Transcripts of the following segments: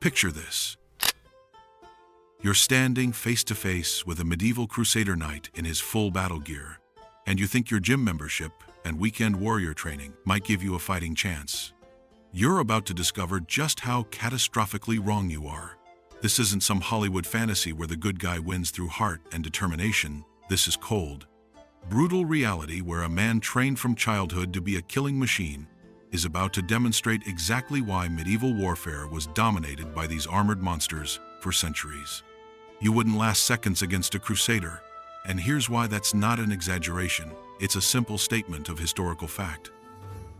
Picture this. You're standing face to face with a medieval Crusader knight in his full battle gear, and you think your gym membership and weekend warrior training might give you a fighting chance. You're about to discover just how catastrophically wrong you are. This isn't some Hollywood fantasy where the good guy wins through heart and determination. This is cold, brutal reality where a man trained from childhood to be a killing machine is about to demonstrate exactly why medieval warfare was dominated by these armored monsters for centuries. You wouldn't last seconds against a Crusader, and here's why that's not an exaggeration. It's a simple statement of historical fact.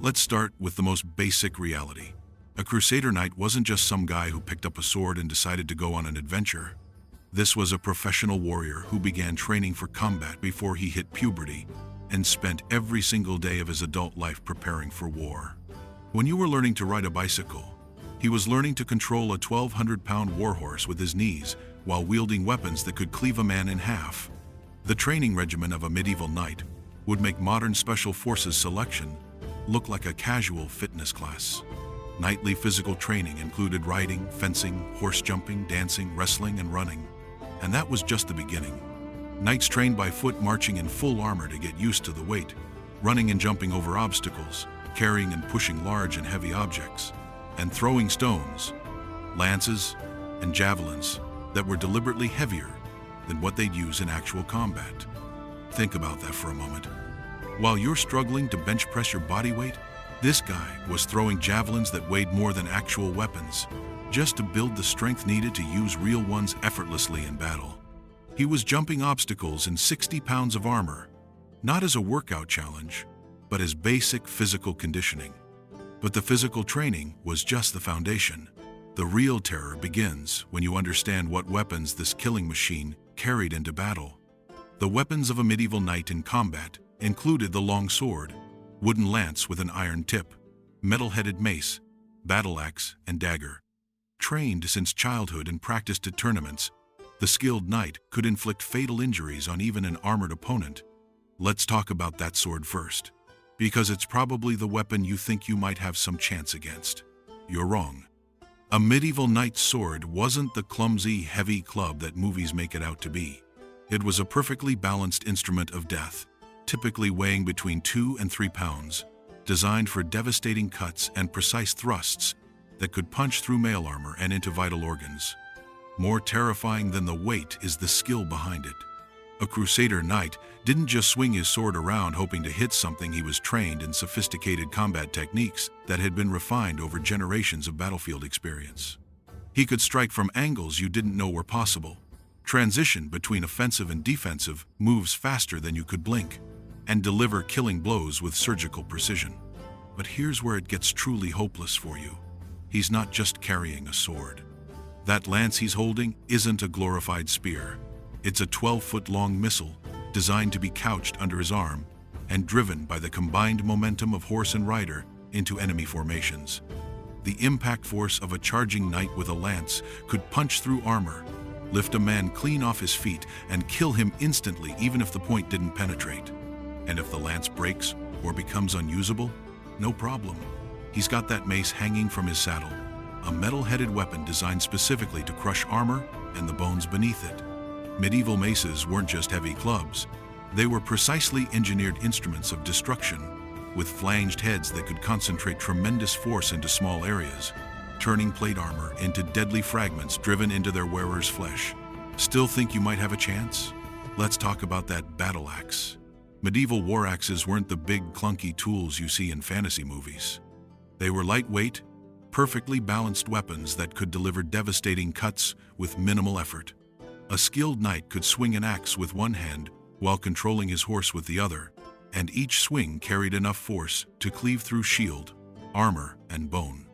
Let's start with the most basic reality. A Crusader knight wasn't just some guy who picked up a sword and decided to go on an adventure. This was a professional warrior who began training for combat before he hit puberty and spent every single day of his adult life preparing for war. When you were learning to ride a bicycle, he was learning to control a 1,200-pound warhorse with his knees while wielding weapons that could cleave a man in half. The training regimen of a medieval knight would make modern special forces selection look like a casual fitness class. Nightly physical training included riding, fencing, horse jumping, dancing, wrestling, and running. And that was just the beginning. Knights trained by foot marching in full armor to get used to the weight, running and jumping over obstacles, carrying and pushing large and heavy objects, and throwing stones, lances, and javelins that were deliberately heavier than what they'd use in actual combat. Think about that for a moment. While you're struggling to bench press your body weight, this guy was throwing javelins that weighed more than actual weapons, just to build the strength needed to use real ones effortlessly in battle. He was jumping obstacles in 60 pounds of armor, not as a workout challenge, but as basic physical conditioning. But the physical training was just the foundation. The real terror begins when you understand what weapons this killing machine carried into battle. The weapons of a medieval knight in combat included the long sword, wooden lance with an iron tip, metal-headed mace, battle axe, and dagger. Trained since childhood and practiced at tournaments, the skilled knight could inflict fatal injuries on even an armored opponent. Let's talk about that sword first, because it's probably the weapon you think you might have some chance against. You're wrong. A medieval knight's sword wasn't the clumsy, heavy club that movies make it out to be. It was a perfectly balanced instrument of death, typically weighing between 2 and 3 pounds, designed for devastating cuts and precise thrusts that could punch through mail armor and into vital organs. More terrifying than the weight is the skill behind it. A Crusader knight didn't just swing his sword around hoping to hit something. He was trained in sophisticated combat techniques that had been refined over generations of battlefield experience. He could strike from angles you didn't know were possible, transition between offensive and defensive moves faster than you could blink, and deliver killing blows with surgical precision. But here's where it gets truly hopeless for you. He's not just carrying a sword. That lance he's holding isn't a glorified spear. It's a 12-foot-long missile designed to be couched under his arm and driven by the combined momentum of horse and rider into enemy formations. The impact force of a charging knight with a lance could punch through armor, lift a man clean off his feet, and kill him instantly even if the point didn't penetrate. And if the lance breaks or becomes unusable, no problem. He's got that mace hanging from his saddle, a metal-headed weapon designed specifically to crush armor and the bones beneath it. Medieval maces weren't just heavy clubs. They were precisely engineered instruments of destruction, with flanged heads that could concentrate tremendous force into small areas, turning plate armor into deadly fragments driven into their wearer's flesh. Still think you might have a chance? Let's talk about that battle axe. Medieval war axes weren't the big, clunky tools you see in fantasy movies. They were lightweight, perfectly balanced weapons that could deliver devastating cuts with minimal effort. A skilled knight could swing an axe with one hand while controlling his horse with the other, and each swing carried enough force to cleave through shield, armor, and bone.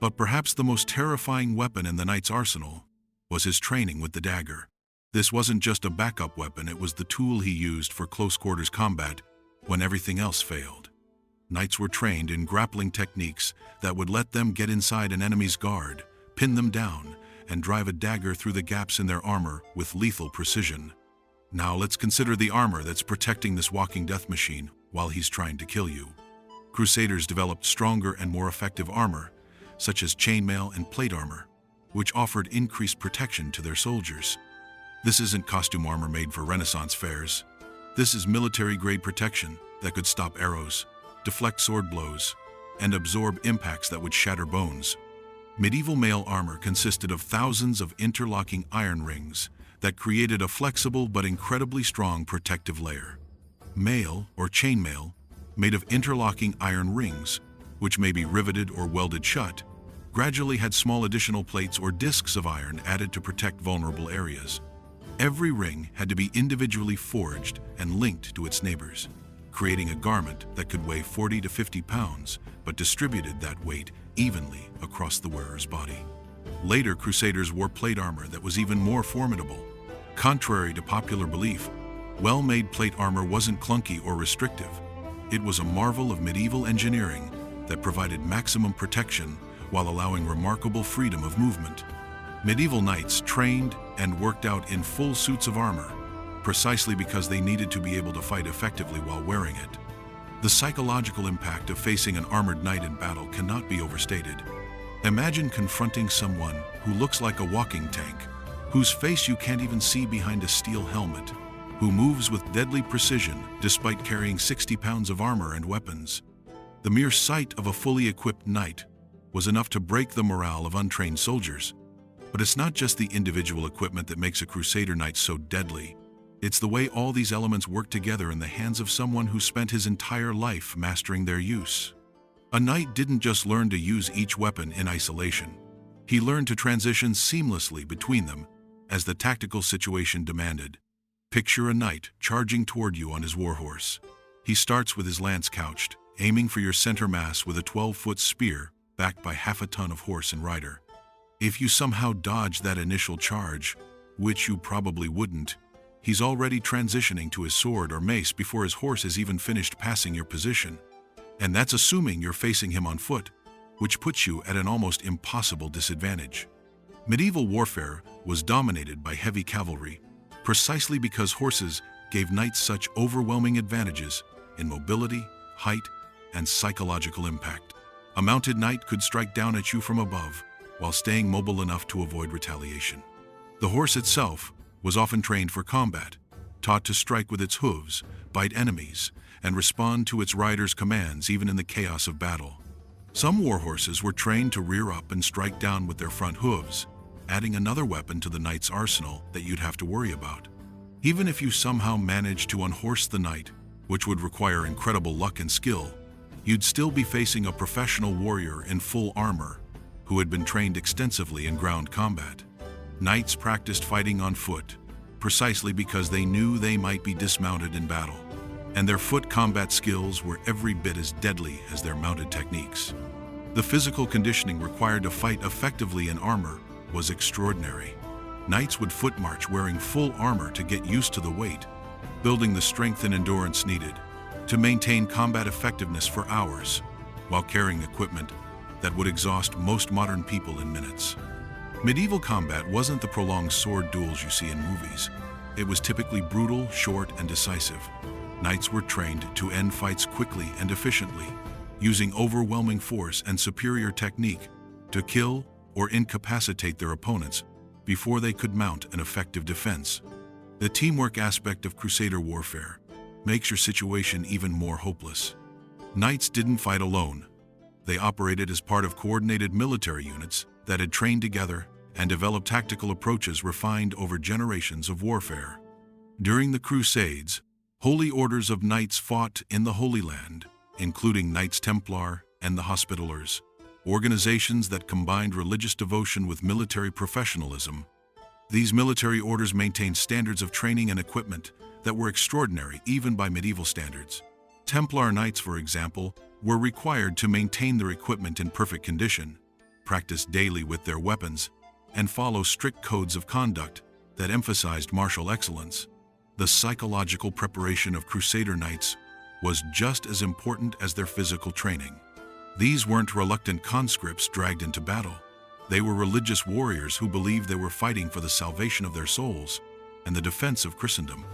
But perhaps the most terrifying weapon in the knight's arsenal was his training with the dagger. This wasn't just a backup weapon, it was the tool he used for close-quarters combat when everything else failed. Knights were trained in grappling techniques that would let them get inside an enemy's guard, pin them down, and drive a dagger through the gaps in their armor with lethal precision. Now let's consider the armor that's protecting this walking death machine while he's trying to kill you. Crusaders developed stronger and more effective armor, such as chainmail and plate armor, which offered increased protection to their soldiers. This isn't costume armor made for Renaissance fairs. This is military-grade protection that could stop arrows, deflect sword blows, and absorb impacts that would shatter bones. Medieval mail armor consisted of thousands of interlocking iron rings that created a flexible but incredibly strong protective layer. Mail, or chainmail, made of interlocking iron rings, which may be riveted or welded shut, gradually had small additional plates or discs of iron added to protect vulnerable areas. Every ring had to be individually forged and linked to its neighbors, creating a garment that could weigh 40 to 50 pounds, but distributed that weight evenly across the wearer's body. Later, Crusaders wore plate armor that was even more formidable. Contrary to popular belief, well-made plate armor wasn't clunky or restrictive. It was a marvel of medieval engineering that provided maximum protection while allowing remarkable freedom of movement. Medieval knights trained and worked out in full suits of armor, precisely because they needed to be able to fight effectively while wearing it. The psychological impact of facing an armored knight in battle cannot be overstated. Imagine confronting someone who looks like a walking tank, whose face you can't even see behind a steel helmet, who moves with deadly precision despite carrying 60 pounds of armor and weapons. The mere sight of a fully equipped knight was enough to break the morale of untrained soldiers. But it's not just the individual equipment that makes a Crusader knight so deadly. It's the way all these elements work together in the hands of someone who spent his entire life mastering their use. A knight didn't just learn to use each weapon in isolation. He learned to transition seamlessly between them as the tactical situation demanded. Picture a knight charging toward you on his warhorse. He starts with his lance couched, aiming for your center mass with a 12-foot spear backed by half a ton of horse and rider. If you somehow dodge that initial charge, which you probably wouldn't, he's already transitioning to his sword or mace before his horse has even finished passing your position. And that's assuming you're facing him on foot, which puts you at an almost impossible disadvantage. Medieval warfare was dominated by heavy cavalry, precisely because horses gave knights such overwhelming advantages in mobility, height, and psychological impact. A mounted knight could strike down at you from above, while staying mobile enough to avoid retaliation. The horse itself was often trained for combat, taught to strike with its hooves, bite enemies, and respond to its rider's commands even in the chaos of battle. Some war horses were trained to rear up and strike down with their front hooves, adding another weapon to the knight's arsenal that you'd have to worry about. Even if you somehow managed to unhorse the knight, which would require incredible luck and skill, you'd still be facing a professional warrior in full armor who had been trained extensively in ground combat. Knights practiced fighting on foot, precisely because they knew they might be dismounted in battle, and their foot combat skills were every bit as deadly as their mounted techniques. The physical conditioning required to fight effectively in armor was extraordinary. Knights would foot march wearing full armor to get used to the weight, building the strength and endurance needed to maintain combat effectiveness for hours, while carrying equipment that would exhaust most modern people in minutes. Medieval combat wasn't the prolonged sword duels you see in movies. It was typically brutal, short, and decisive. Knights were trained to end fights quickly and efficiently, using overwhelming force and superior technique to kill or incapacitate their opponents before they could mount an effective defense. The teamwork aspect of Crusader warfare makes your situation even more hopeless. Knights didn't fight alone. They operated as part of coordinated military units that had trained together and developed tactical approaches refined over generations of warfare. During the Crusades, holy orders of knights fought in the Holy Land, including Knights Templar and the Hospitallers, organizations that combined religious devotion with military professionalism. These military orders maintained standards of training and equipment that were extraordinary even by medieval standards. Templar knights, for example, were required to maintain their equipment in perfect condition, practice daily with their weapons, and follow strict codes of conduct that emphasized martial excellence. The psychological preparation of Crusader knights was just as important as their physical training. These weren't reluctant conscripts dragged into battle. They were religious warriors who believed they were fighting for the salvation of their souls and the defense of Christendom.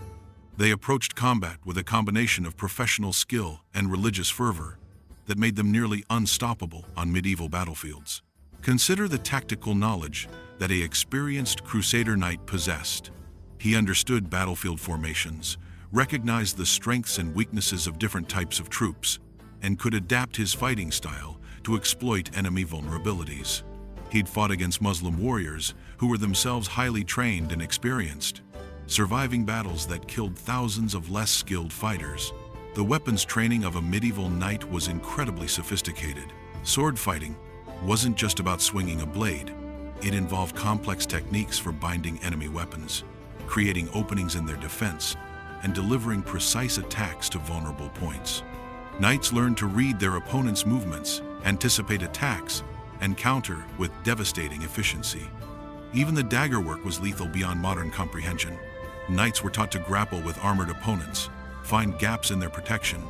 They approached combat with a combination of professional skill and religious fervor that made them nearly unstoppable on medieval battlefields. Consider the tactical knowledge that an experienced Crusader knight possessed. He understood battlefield formations, recognized the strengths and weaknesses of different types of troops, and could adapt his fighting style to exploit enemy vulnerabilities. He'd fought against Muslim warriors who were themselves highly trained and experienced, surviving battles that killed thousands of less skilled fighters. The weapons training of a medieval knight was incredibly sophisticated. Sword fighting wasn't just about swinging a blade. It involved complex techniques for binding enemy weapons, creating openings in their defense, and delivering precise attacks to vulnerable points. Knights learned to read their opponent's movements, anticipate attacks, and counter with devastating efficiency. Even the dagger work was lethal beyond modern comprehension. Knights were taught to grapple with armored opponents, find gaps in their protection,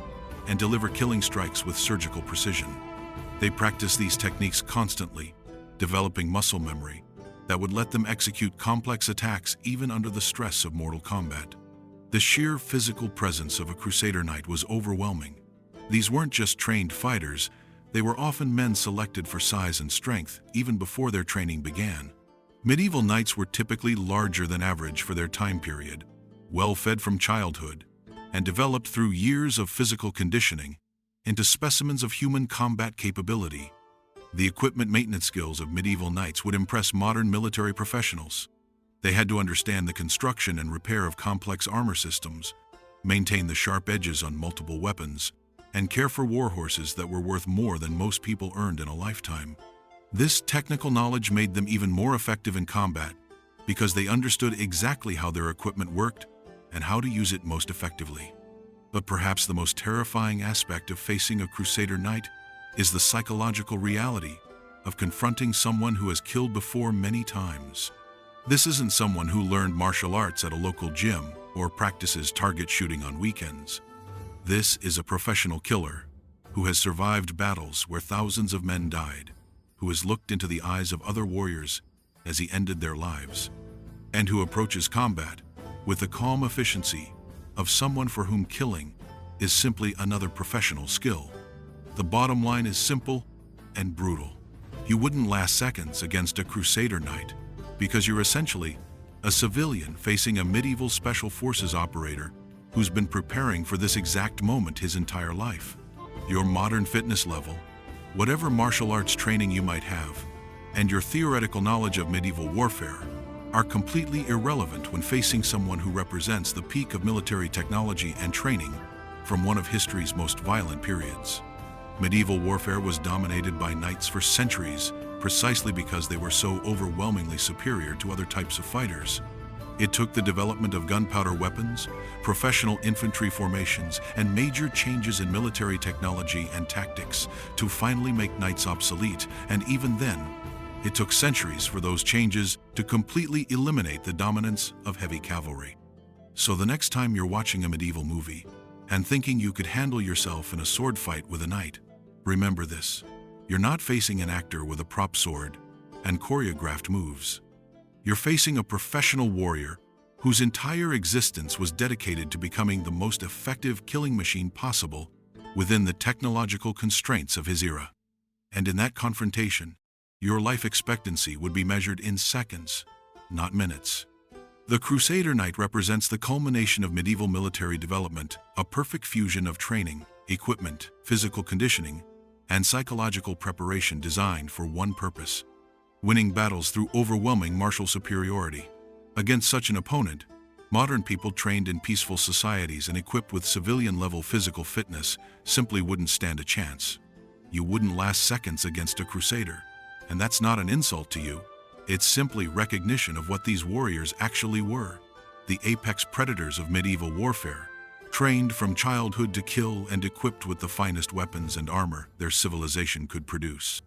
and deliver killing strikes with surgical precision. They practiced these techniques constantly, developing muscle memory that would let them execute complex attacks even under the stress of mortal combat. The sheer physical presence of a Crusader knight was overwhelming. These weren't just trained fighters, they were often men selected for size and strength even before their training began. Medieval knights were typically larger than average for their time period, well-fed from childhood, and developed through years of physical conditioning into specimens of human combat capability. The equipment maintenance skills of medieval knights would impress modern military professionals. They had to understand the construction and repair of complex armor systems, maintain the sharp edges on multiple weapons, and care for war horses that were worth more than most people earned in a lifetime. This technical knowledge made them even more effective in combat because they understood exactly how their equipment worked and how to use it most effectively. But perhaps the most terrifying aspect of facing a Crusader knight is the psychological reality of confronting someone who has killed before many times. This isn't someone who learned martial arts at a local gym or practices target shooting on weekends. This is a professional killer who has survived battles where thousands of men died, who has looked into the eyes of other warriors as he ended their lives, and who approaches combat with the calm efficiency of someone for whom killing is simply another professional skill. The bottom line is simple and brutal. You wouldn't last seconds against a Crusader knight because you're essentially a civilian facing a medieval special forces operator who's been preparing for this exact moment his entire life. Your modern fitness level, whatever martial arts training you might have, and your theoretical knowledge of medieval warfare are completely irrelevant when facing someone who represents the peak of military technology and training from one of history's most violent periods. Medieval warfare was dominated by knights for centuries, precisely because they were so overwhelmingly superior to other types of fighters. It took the development of gunpowder weapons, professional infantry formations, and major changes in military technology and tactics to finally make knights obsolete, and even then, it took centuries for those changes to completely eliminate the dominance of heavy cavalry. So the next time you're watching a medieval movie and thinking you could handle yourself in a sword fight with a knight, remember this: you're not facing an actor with a prop sword and choreographed moves. You're facing a professional warrior whose entire existence was dedicated to becoming the most effective killing machine possible within the technological constraints of his era. And in that confrontation, your life expectancy would be measured in seconds, not minutes. The Crusader Knight represents the culmination of medieval military development, a perfect fusion of training, equipment, physical conditioning, and psychological preparation designed for one purpose: winning battles through overwhelming martial superiority. Against such an opponent, modern people trained in peaceful societies and equipped with civilian-level physical fitness simply wouldn't stand a chance. You wouldn't last seconds against a Crusader. And that's not an insult to you. It's simply recognition of what these warriors actually were: the apex predators of medieval warfare, trained from childhood to kill and equipped with the finest weapons and armor their civilization could produce.